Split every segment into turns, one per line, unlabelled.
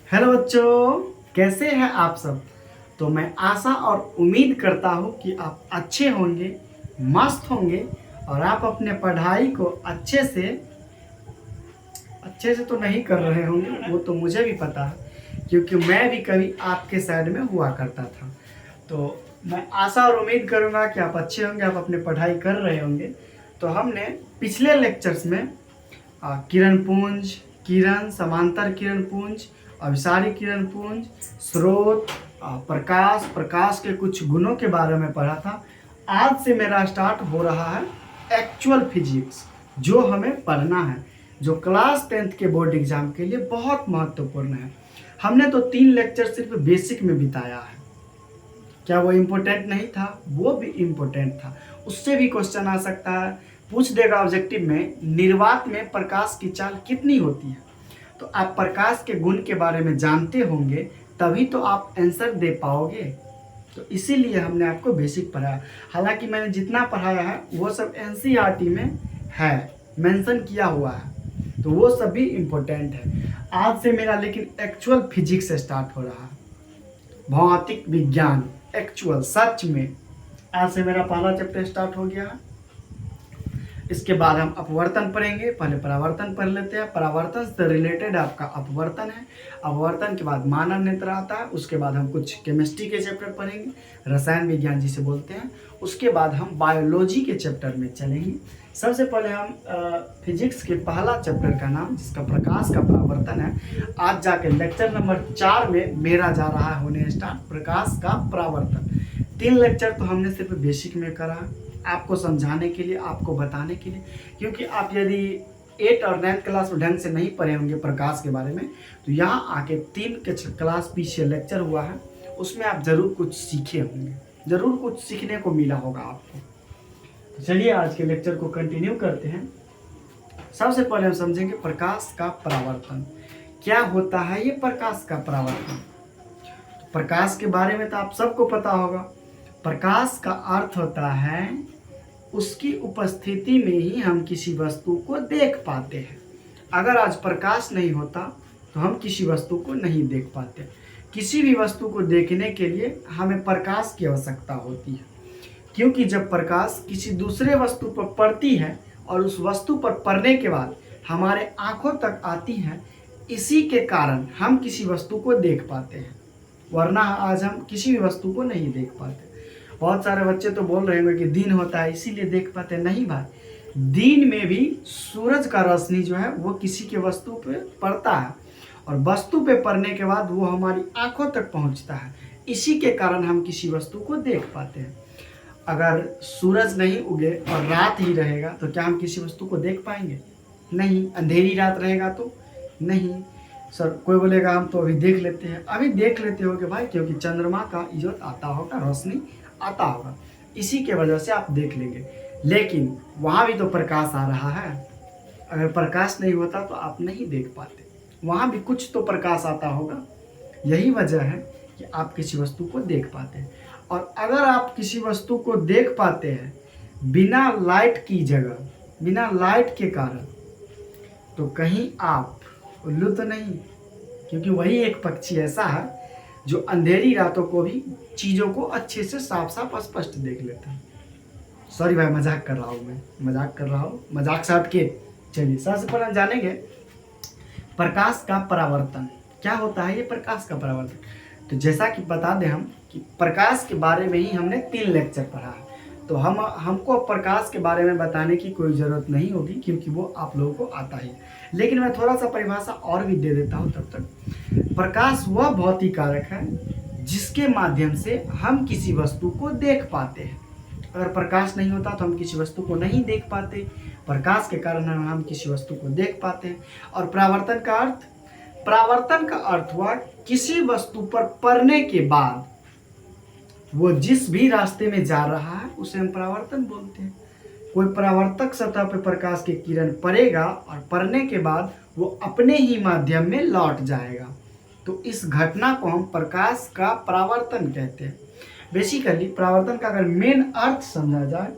Hello बच्चों, कैसे हैं आप सब। तो मैं आशा और उम्मीद करता हूँ कि आप अच्छे होंगे, मस्त होंगे और आप अपने पढ़ाई को अच्छे से तो नहीं कर रहे होंगे, वो तो मुझे भी पता है क्योंकि मैं भी कभी आपके साइड में हुआ करता था। तो मैं आशा और उम्मीद करूँगा कि आप अच्छे होंगे, आप अपनी पढ़ाई कर रहे होंगे। तो हमने पिछले लेक्चर्स में किरण पुंज, किरण, समांतर किरण पुंज, अभिसारी किरण पुंज, स्रोत, प्रकाश, प्रकाश के कुछ गुणों के बारे में पढ़ा था। आज से मेरा स्टार्ट हो रहा है एक्चुअल फिजिक्स, जो हमें पढ़ना है, जो क्लास 10th के बोर्ड एग्जाम के लिए बहुत महत्वपूर्ण है। हमने तो 3 लेक्चर सिर्फ बेसिक में बिताया है। क्या वो इम्पोर्टेंट नहीं था? वो भी इम्पोर्टेंट था, उससे भी क्वेश्चन आ सकता है। पूछ देगा ऑब्जेक्टिव में, निर्वात में प्रकाश की चाल कितनी होती है। तो आप प्रकाश के गुण के बारे में जानते होंगे, तभी तो आप आंसर दे पाओगे। तो इसीलिए हमने आपको बेसिक पढ़ाया। हालांकि मैंने जितना पढ़ाया है वो सब एनसीईआरटी में है, मेंशन किया हुआ है, तो वो सब भी इम्पोर्टेंट है। आज से मेरा लेकिन एक्चुअल फिजिक्स से स्टार्ट हो रहा है, भौतिक विज्ञान, एक्चुअल सच में। आज से मेरा पहला चैप्टर स्टार्ट हो गया है। इसके बाद हम अपवर्तन पढ़ेंगे। पहले परावर्तन पढ़ लेते हैं। परावर्तन से रिलेटेड आपका अपवर्तन है। अपवर्तन के बाद मानव नेत्र आता है। उसके बाद हम कुछ केमिस्ट्री के चैप्टर पढ़ेंगे, रसायन विज्ञान जिसे बोलते हैं। उसके बाद हम बायोलॉजी के चैप्टर में चलेंगे। सबसे पहले हम फिजिक्स के पहला चैप्टर का नाम, जिसका प्रकाश का परावर्तन है, आज जाके लेक्चर नंबर 4 में मेरा जा रहा है होने स्टार्ट, प्रकाश का परावर्तन। 3 लेक्चर तो हमने सिर्फ बेसिक में करा, आपको समझाने के लिए, आपको बताने के लिए, क्योंकि आप यदि 8 और 9th क्लास में ढंग से नहीं पढ़े होंगे प्रकाश के बारे में, तो यहाँ आके 3 के क्लास पीछे लेक्चर हुआ है, उसमें आप ज़रूर कुछ सीखे होंगे, ज़रूर कुछ सीखने को मिला होगा आपको। तो चलिए आज के लेक्चर को कंटिन्यू करते हैं। सबसे पहले हम समझेंगे प्रकाश का परावर्तन क्या होता है। ये प्रकाश का परावर्तन, तो प्रकाश के बारे में तो आप सबको पता होगा। प्रकाश का अर्थ होता है उसकी उपस्थिति में ही हम किसी वस्तु को देख पाते हैं। अगर आज प्रकाश नहीं होता तो हम किसी वस्तु को नहीं देख पाते। किसी भी वस्तु को देखने के लिए हमें प्रकाश की आवश्यकता होती है, क्योंकि जब प्रकाश किसी दूसरे वस्तु पर पड़ती है और उस वस्तु पर पड़ने के बाद हमारे आंखों तक आती है, इसी के कारण हम किसी वस्तु को देख पाते हैं, वरना आज हम किसी भी वस्तु को नहीं देख पाते। बहुत सारे बच्चे तो बोल रहे होंगे कि दिन होता है इसीलिए देख पाते। नहीं भाई, दिन में भी सूरज का रोशनी जो है वो किसी के वस्तु पे पड़ता है और वस्तु पे पड़ने के बाद वो हमारी आंखों तक पहुंचता है, इसी के कारण हम किसी वस्तु को देख पाते हैं। अगर सूरज नहीं उगे और रात ही रहेगा तो क्या हम किसी वस्तु को देख पाएंगे? नहीं। अंधेरी रात रहेगा तो नहीं। सर कोई बोलेगा हम तो अभी देख लेते हैं। अभी देख लेते हो कि भाई, क्योंकि चंद्रमा का इजोत आता होगा, रोशनी आता होगा, इसी के वजह से आप देख लेंगे। लेकिन वहाँ भी तो प्रकाश आ रहा है। अगर प्रकाश नहीं होता तो आप नहीं देख पाते, वहाँ भी कुछ तो प्रकाश आता होगा। यही वजह है कि आप किसी वस्तु को देख पाते हैं। और अगर आप किसी वस्तु को देख पाते हैं बिना लाइट की जगह, बिना लाइट के कारण, तो कहीं आप उल्लू तो नहीं, क्योंकि वही एक पक्षी ऐसा है जो अंधेरी रातों को भी चीज़ों को अच्छे से साफ साफ स्पष्ट देख लेता है। सॉरी भाई, मजाक कर रहा हूँ, मैं मजाक कर रहा हूँ, मजाक से हट के। चलिए सबसे पहले हम जानेंगे प्रकाश का परावर्तन क्या होता है। ये प्रकाश का परावर्तन, तो जैसा कि बता दें हम कि प्रकाश के बारे में ही हमने 3 लेक्चर पढ़ा है, तो हमको प्रकाश के बारे में बताने की कोई ज़रूरत नहीं होगी, क्योंकि वो आप लोगों को आता ही। लेकिन मैं थोड़ा सा परिभाषा और भी दे देता हूँ तब तक। प्रकाश वह भौतिक कारक है जिसके माध्यम से हम किसी वस्तु को देख पाते हैं। अगर प्रकाश नहीं होता तो हम किसी वस्तु को नहीं देख पाते, प्रकाश के कारण हम किसी वस्तु को देख पाते हैं। और परावर्तन का अर्थ हुआ किसी वस्तु पर पड़ने के बाद वो जिस भी रास्ते में जा रहा है उसे हम परावर्तन बोलते हैं। कोई परावर्तक सतह पर प्रकाश की किरण पड़ेगा और पड़ने के बाद वो अपने ही माध्यम में लौट जाएगा, तो इस घटना को हम प्रकाश का परावर्तन कहते हैं। बेसिकली परावर्तन का अगर मेन अर्थ समझा जाए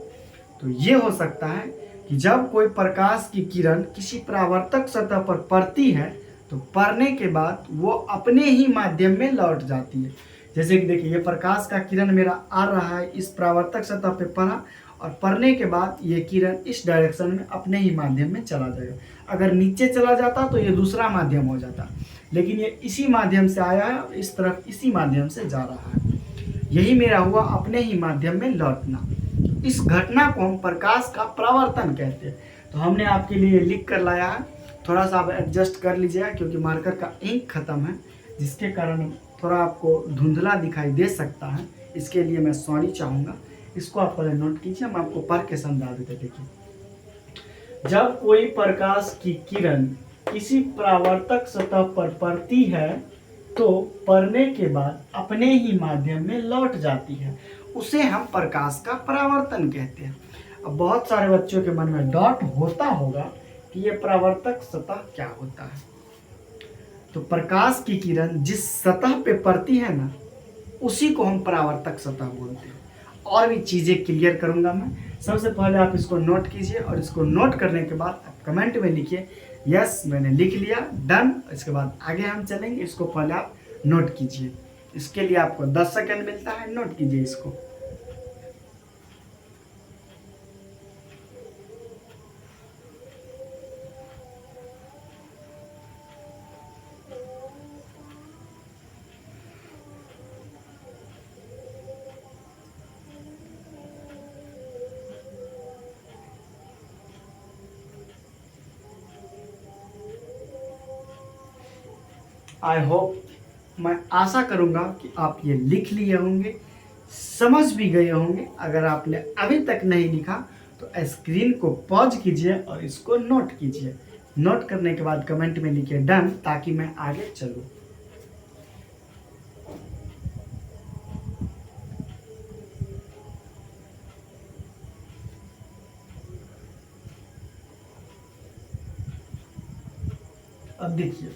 तो ये हो सकता है कि जब कोई प्रकाश की किरण किसी परावर्तक सतह पर पड़ती है तो पढ़ने के बाद वो अपने ही माध्यम में लौट जाती है। जैसे कि देखिए, ये प्रकाश का किरण मेरा आ रहा है, इस परावर्तक सतह पे पड़ा और पढ़ने के बाद ये किरण इस डायरेक्शन में अपने ही माध्यम में चला जाएगा। अगर नीचे चला जाता तो ये दूसरा माध्यम हो जाता, लेकिन ये इसी माध्यम से आया है और इस तरफ इसी माध्यम से जा रहा है। यही मेरा हुआ अपने ही माध्यम में लौटना। इस घटना को हम प्रकाश का परावर्तन कहते हैं। तो हमने आपके लिए लिख कर लाया है, थोड़ा सा आप एडजस्ट कर लीजिएगा क्योंकि मार्कर का इंक खत्म है, जिसके कारण थोड़ा आपको धुंधला दिखाई दे सकता है। इसके लिए मैं सॉरी चाहूँगा। इसको आप पहले नोट कीजिए, हम आपको पढ़ के समझा देते। देखिए, जब कोई प्रकाश की किरण किसी परावर्तक सतह पर पड़ती है तो पड़ने के बाद अपने ही माध्यम में लौट जाती है, उसे हम प्रकाश का परावर्तन कहते हैं। अब बहुत सारे बच्चों के मन में डाउट होता होगा कि ये परावर्तक सतह क्या होता है। तो प्रकाश की किरण जिस सतह पे पड़ती है ना, उसी को हम परावर्तक सतह बोलते हैं। और भी चीज़ें क्लियर करूंगा मैं। सबसे पहले आप इसको नोट कीजिए और इसको नोट करने के बाद आप कमेंट में लिखिए यस मैंने लिख लिया, डन। इसके बाद आगे हम चलेंगे। इसको पहले आप नोट कीजिए। इसके लिए आपको 10 सेकंड मिलता है, नोट कीजिए इसको। आई होप, मैं आशा करूंगा कि आप ये लिख लिए होंगे, समझ भी गए होंगे। अगर आपने अभी तक नहीं लिखा तो स्क्रीन को पॉज कीजिए और इसको नोट कीजिए। नोट करने के बाद कमेंट में लिखिए डन, ताकि मैं आगे चलूं। अब देखिए,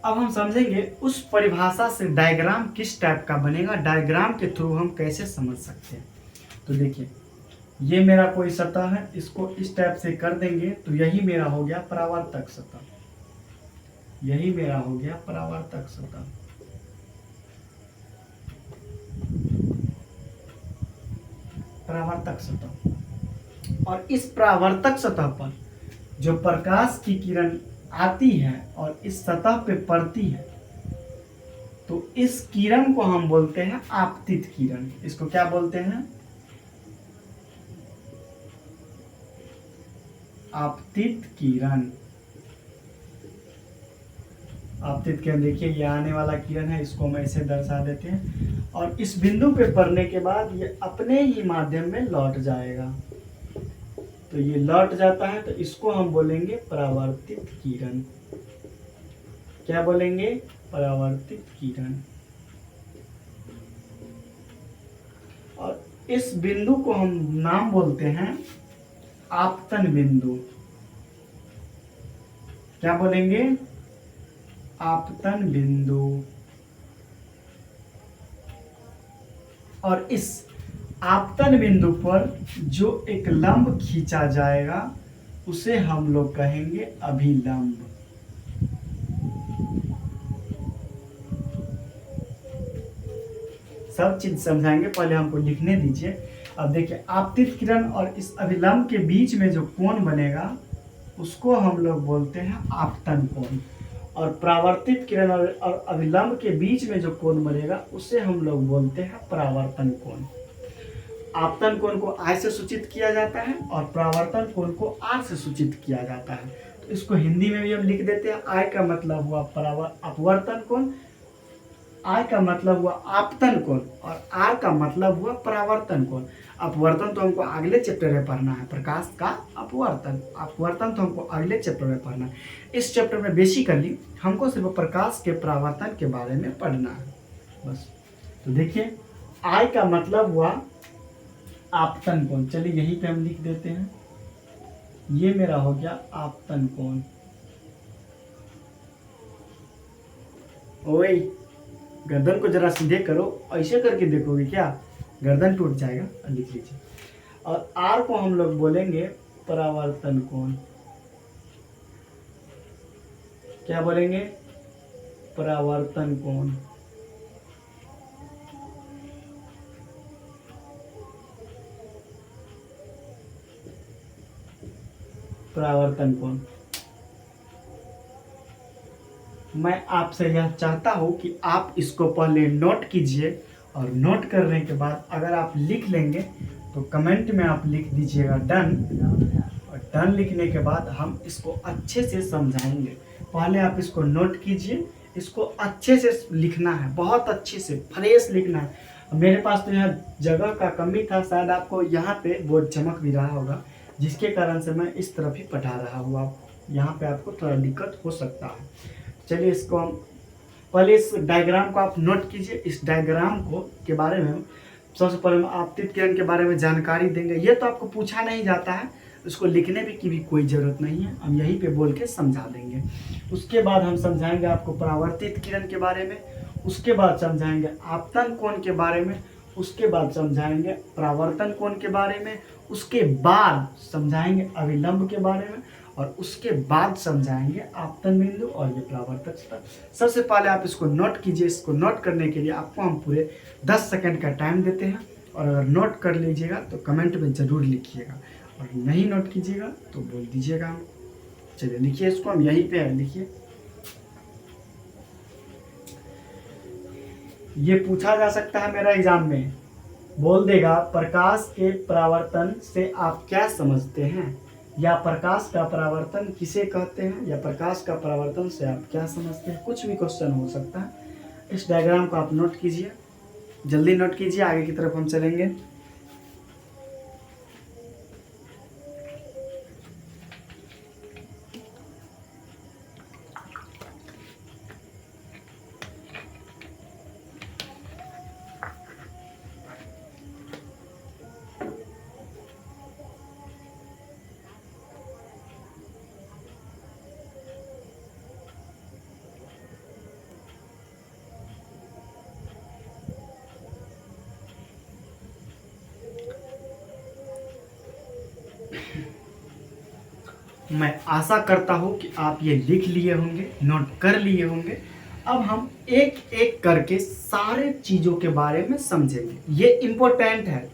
अब हम समझेंगे उस परिभाषा से डायग्राम किस टाइप का बनेगा, डायग्राम के थ्रू हम कैसे समझ सकते हैं। तो देखिए, ये मेरा कोई सतह है, इसको इस टाइप से कर देंगे तो यही मेरा हो गया परावर्तक सतह। यही मेरा हो गया परावर्तक सतह। परावर्तक सतह। और इस परावर्तक सतह पर जो प्रकाश की किरण आती है और इस सतह पे पड़ती है, तो इस किरण को हम बोलते हैं आपतित किरण। इसको क्या बोलते हैं? आपतित किरण। आपतित किरण, देखिए ये आने वाला किरण है, इसको हम ऐसे दर्शा देते हैं। और इस बिंदु पे पड़ने के बाद ये अपने ही माध्यम में लौट जाएगा। तो ये लौट जाता है, तो इसको हम बोलेंगे परावर्तित किरण। क्या बोलेंगे? परावर्तित किरण। और इस बिंदु को हम नाम बोलते हैं आपतन बिंदु। क्या बोलेंगे? आपतन बिंदु। और इस आपतन बिंदु पर जो एक लंब खींचा जाएगा उसे हम लोग कहेंगे अभिलंब। सब चीज समझाएंगे, पहले हमको लिखने दीजिए। अब देखिए, आपतित किरण और इस अभिलंब के बीच में जो कोण बनेगा उसको हम लोग बोलते हैं आपतन कोण। और परावर्तित किरण और अभिलंब के बीच में जो कोण बनेगा उसे हम लोग बोलते हैं परावर्तन कोण। आपतन कोण को I से सूचित किया जाता है और परावर्तन कोण को R से सूचित किया जाता है। तो इसको हिंदी में भी हम लिख देते हैं। I का मतलब हुआ अपवर्तन कोण, I का मतलब हुआ आपतन कोण और R का मतलब हुआ परावर्तन कोण। अपवर्तन तो हमको अगले चैप्टर में पढ़ना है, प्रकाश का अपवर्तन। अपवर्तन तो हमको अगले चैप्टर में पढ़ना है। इस चैप्टर में बेसिकली हमको सिर्फ प्रकाश के परावर्तन के बारे में पढ़ना है बस। तो देखिए, I का मतलब हुआ आपतन कोण। चलिए यहीं पे हम लिख देते हैं, ये मेरा हो गया आपतन कोण। ओए, गर्दन को जरा सीधे करो, ऐसे करके देखोगे क्या गर्दन टूट जाएगा। लिख लीजिए। और आर को हम लोग बोलेंगे परावर्तन कोण। क्या बोलेंगे? परावर्तन कोण। परावर्तन कोण। मैं आपसे यह चाहता हूं कि आप इसको पहले नोट कीजिए, और नोट करने के बाद अगर आप लिख लेंगे तो कमेंट में आप लिख दीजिएगा डन। और डन लिखने के बाद हम इसको अच्छे से समझाएंगे। पहले आप इसको नोट कीजिए, इसको अच्छे से लिखना है, बहुत अच्छे से फ्रेश लिखना है। मेरे पास तो यहाँ जगह का कमी था, शायद आपको यहाँ पे बोर्ड चमक भी रहा होगा, जिसके कारण से मैं इस तरफ ही पढ़ा रहा हूँ। आप यहाँ पे आपको थोड़ा दिक्कत हो सकता है। चलिए इसको हम पहले इस डायग्राम को आप नोट कीजिए। इस डायग्राम को के बारे में सबसे पहले हम आपतित किरण के बारे में जानकारी देंगे। ये तो आपको पूछा नहीं जाता है, इसको लिखने की भी कोई ज़रूरत नहीं है, हम यहीं पे बोल के समझा देंगे। उसके बाद हम समझाएंगे आपको परावर्तित किरण के बारे में, उसके बाद समझाएंगे आपतन कोण के बारे में, उसके बाद समझाएंगे परावर्तन कोण के बारे में, उसके बाद समझाएंगे अभिलंब के बारे में, और उसके बाद समझाएंगे आपतन बिंदु और ये परावर्तक स्तर। सबसे पहले आप इसको नोट कीजिए। इसको नोट करने के लिए आपको हम पूरे 10 सेकंड का टाइम देते हैं, और अगर नोट कर लीजिएगा तो कमेंट में ज़रूर लिखिएगा, और नहीं नोट कीजिएगा तो बोल दीजिएगा हम। चलिए लिखिए इसको, हम यहीं पे है, लिखिए। ये पूछा जा सकता है मेरा एग्जाम में, बोल देगा प्रकाश के परावर्तन से आप क्या समझते हैं, या प्रकाश का परावर्तन किसे कहते हैं, या प्रकाश का परावर्तन से आप क्या समझते हैं। कुछ भी क्वेश्चन हो सकता है। इस डायग्राम को आप नोट कीजिए, जल्दी नोट कीजिए, आगे की तरफ हम चलेंगे। मैं आशा करता हूं कि आप ये लिख लिए होंगे, नोट कर लिए होंगे। अब हम एक एक करके सारे चीज़ों के बारे में समझेंगे। ये इम्पोर्टेंट है,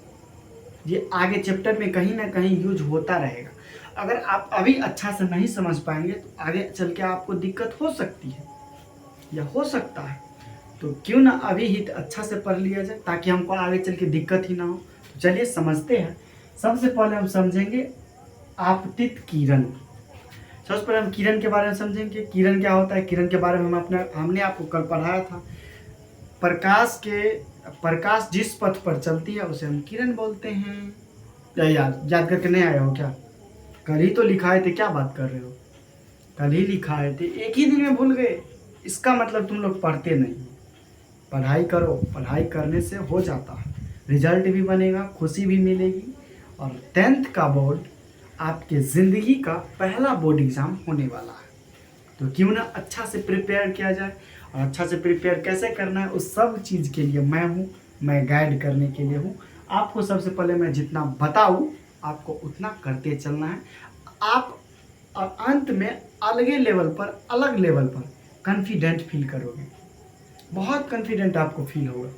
ये आगे चैप्टर में कहीं ना कहीं यूज होता रहेगा। अगर आप अभी अच्छा से नहीं समझ पाएंगे तो आगे चल के आपको दिक्कत हो सकती है, या हो सकता है। तो क्यों ना अभी ही अच्छा से पढ़ लिया जाए, ताकि हमको आगे चल के दिक्कत ही ना हो। तो चलिए समझते हैं। सबसे पहले हम समझेंगे आपतित किरण। सबसे पहले हम किरण के बारे में समझेंगे। किरण क्या होता है, किरण के बारे में हमने आपको कल पढ़ाया था। प्रकाश जिस पथ पर चलती है उसे हम किरण बोलते हैं। याद करके नहीं आए हो क्या? कल ही तो लिखाए थे, क्या बात कर रहे हो? कल ही लिखाए थे, एक ही दिन में भूल गए। इसका मतलब तुम लोग पढ़ते नहीं। पढ़ाई करो, पढ़ाई करने से हो जाता है, रिजल्ट भी बनेगा, खुशी भी मिलेगी। और 10th का बोर्ड आपके ज़िंदगी का पहला बोर्ड एग्ज़ाम होने वाला है। तो क्यों ना अच्छा से प्रिपेयर किया जाए, और अच्छा से प्रिपेयर कैसे करना है उस सब चीज़ के लिए मैं हूँ, मैं गाइड करने के लिए हूँ। आपको सबसे पहले मैं जितना बताऊँ आपको उतना करते चलना है। आप और अंत में अलगे लेवल पर, अलग लेवल पर कॉन्फिडेंट फील करोगे, बहुत कॉन्फिडेंट आपको फील होगा,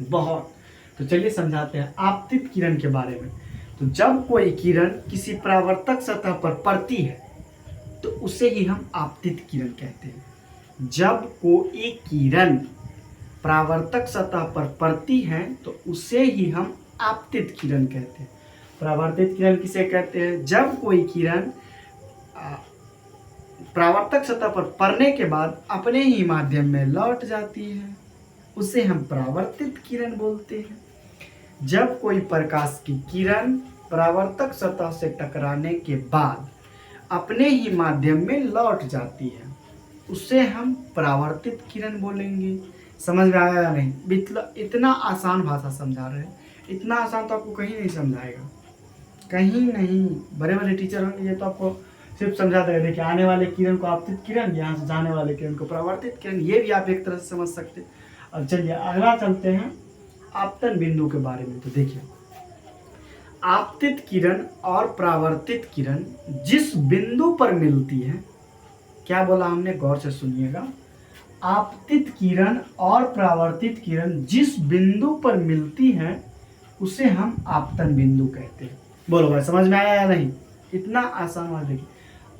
बहुत। तो चलिए समझाते हैं आपतित किरण के बारे में। तो जब कोई किरण किसी परावर्तक सतह पर पड़ती है तो उसे ही हम आपतित किरण कहते हैं। जब कोई किरण परावर्तक सतह पर पड़ती है तो उसे ही हम आपतित किरण कहते हैं। परावर्तित किरण किसे कहते हैं? जब कोई किरण परावर्तक सतह पर पड़ने के बाद अपने ही माध्यम में लौट जाती है, उसे हम परावर्तित किरण बोलते हैं। जब कोई प्रकाश की किरण परावर्तक सतह से टकराने के बाद अपने ही माध्यम में लौट जाती है, उसे हम परावर्तित किरण बोलेंगे। समझ में आया या नहीं? इतना आसान भाषा समझा रहे हैं, इतना आसान तो आपको कहीं नहीं समझाएगा, कहीं नहीं। बड़े बड़े टीचर होंगे, ये तो आपको सिर्फ समझा देगा, देखिए आने वाले किरण को आपतित किरण, यहाँ से जाने वाले किरण को परावर्तित किरण, ये भी आप एक तरह से समझ सकते हैं। अब चलिए अगला चलते हैं आपतन बिंदु के बारे में। तो देखिए आपतित किरण और परावर्तित किरण जिस बिंदु पर मिलती है क्या बोला हमने, गौर से सुनिएगा। आपतित किरण और परावर्तित किरण जिस बिंदु पर मिलती हैं उसे हम आपतन बिंदु कहते हैं। बोलो भाई, समझ में आया या नहीं? इतना आसान बात देखिए,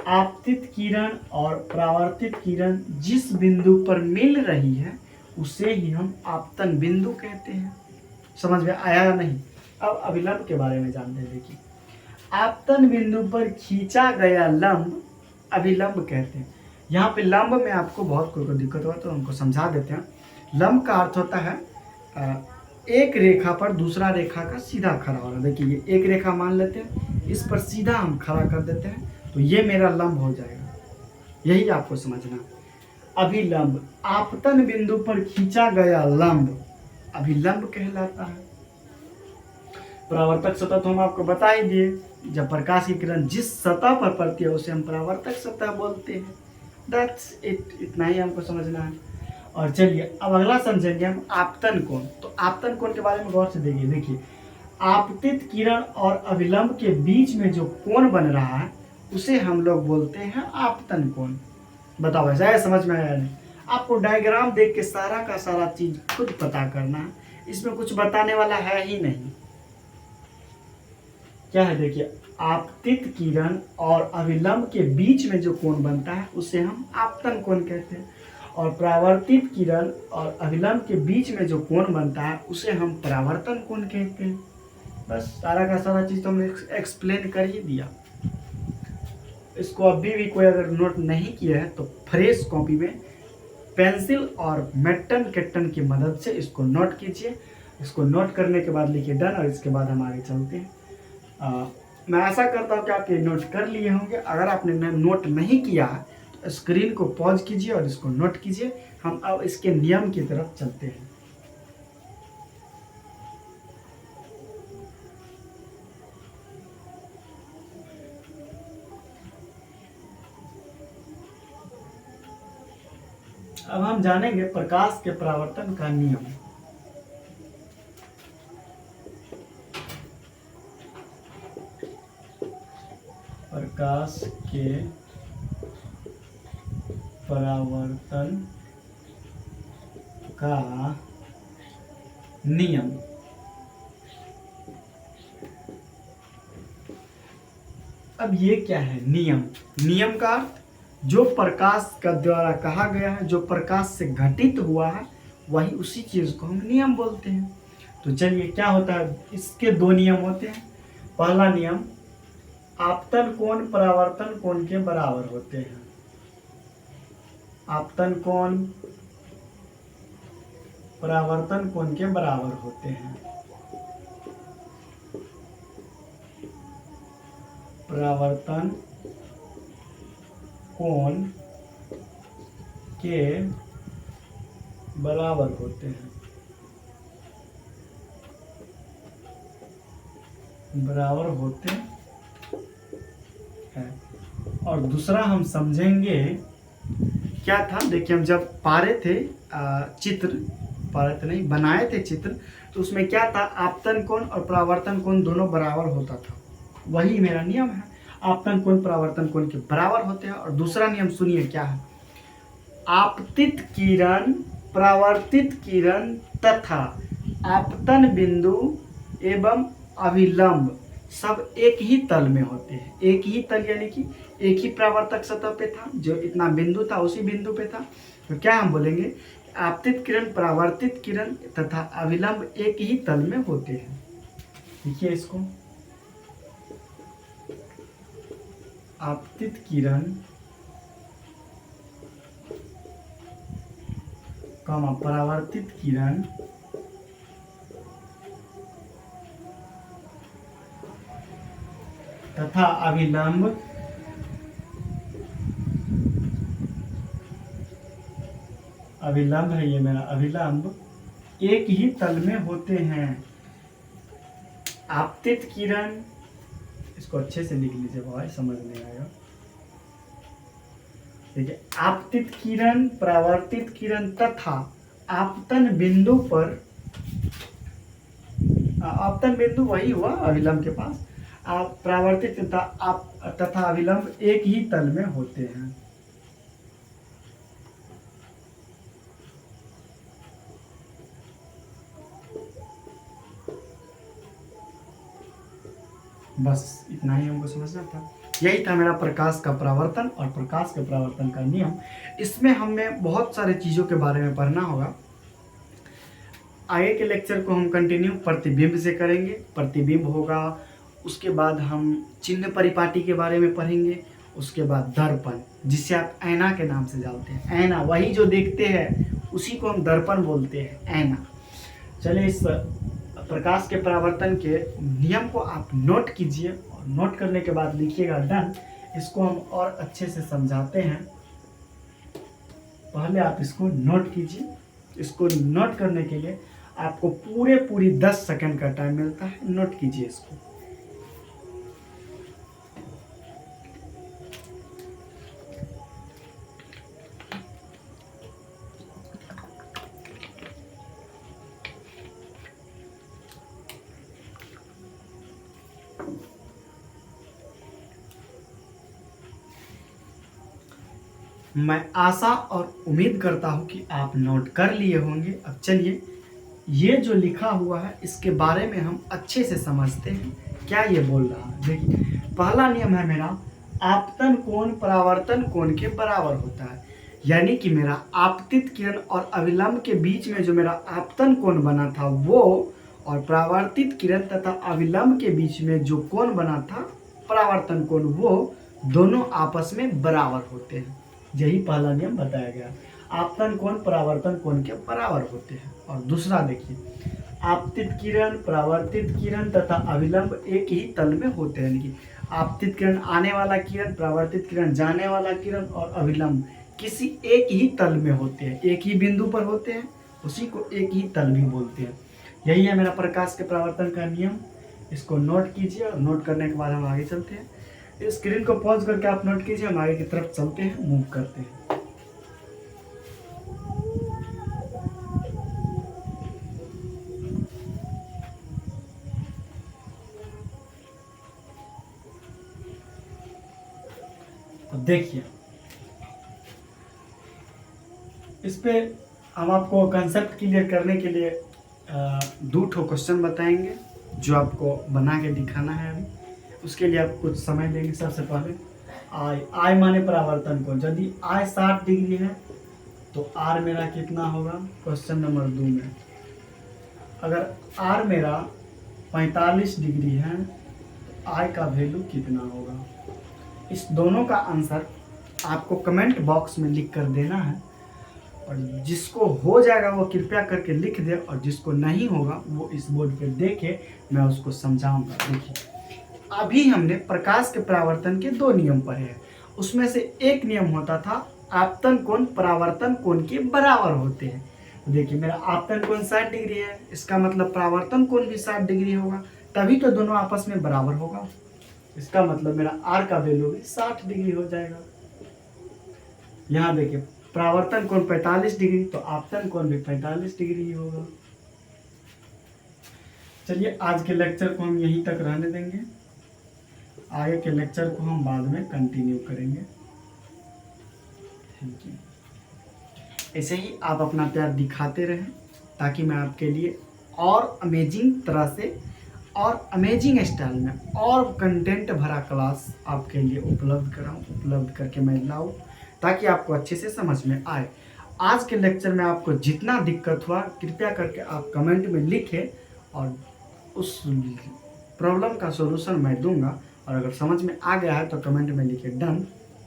आपतित किरण और परावर्तित किरण जिस बिंदु पर मिल रही है उसे ही हम आपतन बिंदु कहते हैं। समझ में आया या नहीं? अब अभिलंब के बारे में जानते हैं। देखिए, आपतन बिंदु पर खींचा गया लंब अभिलंब कहते हैं। यहाँ पे लंब में आपको बहुत कोई दिक्कत हुआ तो हमको समझा देते हैं। लंब का अर्थ होता है एक रेखा पर दूसरा रेखा का सीधा खड़ा होना। देखिए, ये एक रेखा मान लेते हैं, इस पर सीधा हम खड़ा कर देते हैं तो ये मेरा लंब हो जाएगा। यही आपको समझना। अभिलंब, आपतन बिंदु पर खींचा गया लंब अभिलंब कहलाता है। परावर्तक सतह तो हम आपको बता ही दिए, जब प्रकाश की किरण जिस सतह पर पड़ती है उसे हम परावर्तक सतह बोलते हैं। दैट्स इट, इतना ही हमको समझना है। और चलिए अब अगला समझेंगे हम आपतन कोण। तो आपतन कोण के बारे में गौर से देखिए। देखिए, आपतित किरण और अभिलंब के बीच में जो कोण बन रहा है उसे हम लोग बोलते हैं आपतन कोण। बताओ ऐसा है, समझ में आया नहीं? आपको डायग्राम देख के सारा का सारा चीज खुद पता करना है, इसमें कुछ बताने वाला है ही नहीं। क्या है, देखिए, आपतित किरण और अभिलंब के बीच में जो कोण बनता है उसे हम आपतन कोण कहते हैं, और परावर्तित किरण और अभिलंब के बीच में जो कोण बनता है उसे हम परावर्तन कोण कहते हैं। बस सारा का सारा चीज तो हमने एक्सप्लेन कर ही दिया। इसको अभी भी कोई अगर नोट नहीं किया है तो फ्रेश कॉपी में पेंसिल और मेटन केटन की मदद से इसको नोट कीजिए। इसको नोट करने के बाद लिखिए डन, और इसके बाद हम आगे चलते हैं। मैं आशा करता हूँ कि आप ये नोट कर लिए होंगे। अगर आपने नोट नहीं किया तो स्क्रीन को पॉज कीजिए और इसको नोट कीजिए। हम अब इसके नियम की तरफ चलते हैं। अब हम जानेंगे प्रकाश के परावर्तन का नियम। प्रकाश के परावर्तन का नियम। अब ये क्या है नियम? नियम का अर्थ जो प्रकाश का द्वारा कहा गया है, जो प्रकाश से घटित हुआ है, वही उसी चीज को हम नियम बोलते हैं। तो चलिए, क्या होता है, इसके दो नियम होते हैं। पहला नियम, आपतन कोण परावर्तन कोण के बराबर होते हैं। आपतन कोण परावर्तन कोण के बराबर होते हैं। परावर्तन कोण के बराबर होते हैं। बराबर होते हैं। और दूसरा हम समझेंगे क्या था। देखिए, हम जब पा रहे थे चित्र, पा रहे थे नहीं, बनाए थे चित्र, तो उसमें क्या था, आपतन कोण और परावर्तन कोण दोनों बराबर होता था। वही मेरा नियम है, आपतन कोण परावर्तन कोण के बराबर होते हैं। और दूसरा नियम सुनिए क्या है, आपतित किरण परावर्तित किरण तथा आपतन बिंदु एवं अभिलंब सब एक ही तल में होते हैं। एक ही तल यानी कि एक ही परावर्तक सतह पे था, जो इतना बिंदु था उसी बिंदु पे था। तो क्या हम बोलेंगे, आपतित किरण परावर्तित किरण तथा अभिलंब एक ही तल में होते हैं। देखिए इसको, आपतित किरण कमा परावर्तित किरण तथा अभिलंब अभिलंब है ये मेरा अभिलंब एक ही तल में होते हैं। आपतित किरण, इसको अच्छे से लिख लीजिए भाई, समझ नहीं आएगा। देखिए, आपतित किरण परावर्तित किरण तथा आपतन बिंदु पर, आपतन बिंदु वही हुआ अभिलंब के पास, आप परावर्तित तथा अभिलंब एक ही तल में होते हैं। बस इतना ही हमको समझना था। यही था मेरा प्रकाश का परावर्तन और प्रकाश के परावर्तन का नियम। इसमें हमें बहुत सारे चीज़ों के बारे में पढ़ना होगा। आगे के लेक्चर को हम कंटिन्यू प्रतिबिंब से करेंगे। प्रतिबिंब होगा, उसके बाद हम चिन्ह परिपाटी के बारे में पढ़ेंगे, उसके बाद दर्पण, जिसे आप ऐना के नाम से जानते हैं। ऐना, वही जो देखते हैं उसी को हम दर्पण बोलते हैं, ऐना। चलिए, इस प्रकाश के परावर्तन के नियम को आप नोट कीजिए और नोट करने के बाद लिखिएगा डन। इसको हम और अच्छे से समझाते हैं। पहले आप इसको नोट कीजिए। इसको नोट करने के लिए आपको पूरी 10 सेकंड का टाइम मिलता है। नोट कीजिए इसको। मैं आशा और उम्मीद करता हूं कि आप नोट कर लिए होंगे। अब चलिए, ये जो लिखा हुआ है इसके बारे में हम अच्छे से समझते हैं क्या ये बोल रहा है। देखिए, पहला नियम है मेरा, आपतन कोण परावर्तन कोण के बराबर होता है। यानी कि मेरा आपतित किरण और अविलंब के बीच में जो मेरा आपतन कोण बना था वो, और परावर्तित किरण तथा अविलंब के बीच में जो कोण बना था परावर्तन कोण, वो दोनों आपस में बराबर होते हैं। यही पहला नियम बताया गया। आपतन कोण परावर्तन कोण के बराबर होते हैं। और दूसरा देखिए, आपतित किरण, परावर्तित किरण तथा अविलंब एक ही तल में होते हैं। यानी कि आपतित किरण आने वाला किरण, परावर्तित किरण जाने वाला किरण और अविलंब किसी एक ही तल में होते हैं, एक ही बिंदु पर होते हैं, उसी को एक ही तल भी बोलते हैं। यही है मेरा प्रकाश के परावर्तन का नियम। इसको नोट कीजिए और नोट करने के बाद हम आगे चलते हैं। इस स्क्रीन को पॉज करके आप नोट कीजिए, हम आगे की तरफ चलते हैं, मूव करते हैं। तो देखिए, इस पे हम आपको कंसेप्ट क्लियर करने के लिए 2 क्वेश्चन बताएंगे जो आपको बना के दिखाना है। अभी उसके लिए आप कुछ समय देंगे। सबसे पहले आई माने परावर्तन को, यदि आई 60 डिग्री है तो आर मेरा कितना होगा। क्वेश्चन नंबर 2 में अगर आर मेरा 45 डिग्री है तो आई का वैल्यू कितना होगा। इस दोनों का आंसर आपको कमेंट बॉक्स में लिख कर देना है, और जिसको हो जाएगा वो कृपया करके लिख दे, और जिसको नहीं होगा वो इस बोर्ड पे देखे, मैं उसको समझाऊंगा। देखिए, अभी हमने प्रकाश के परावर्तन के 2 नियम पढ़े हैं। उसमें से एक नियम होता था आपतन कोण परावर्तन कोण के बराबर होते हैं। तो देखिए, मेरा आपतन कोण 60 डिग्री है, इसका मतलब परावर्तन कोण भी 60 डिग्री होगा, तभी तो दोनों आपस में बराबर होगा। इसका मतलब मेरा आर का वैल्यू भी 60 डिग्री हो जाएगा। यहाँ देखिए, परावर्तन कोण 45 डिग्री तो आपतन कोण भी 45 डिग्री ही होगा। चलिए, आज के लेक्चर को हम यहीं तक रहने देंगे। आगे के लेक्चर को हम बाद में कंटिन्यू करेंगे। Thank you. ऐसे ही आप अपना प्यार दिखाते रहें ताकि मैं आपके लिए और अमेजिंग तरह से और अमेजिंग स्टाइल में और कंटेंट भरा क्लास आपके लिए उपलब्ध कराऊं, उपलब्ध करके मैं लाऊं, ताकि आपको अच्छे से समझ में आए। आज के लेक्चर में आपको जितना दिक्कत हुआ कृपया करके आप कमेंट में लिखें, और उस प्रॉब्लम का सॉल्यूशन मैं दूंगा। और अगर समझ में आ गया है तो कमेंट में लिखे डन,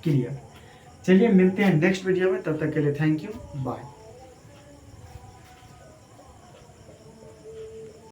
क्लियर। चलिए, मिलते हैं नेक्स्ट वीडियो में। तब तक के लिए थैंक यू, बाय।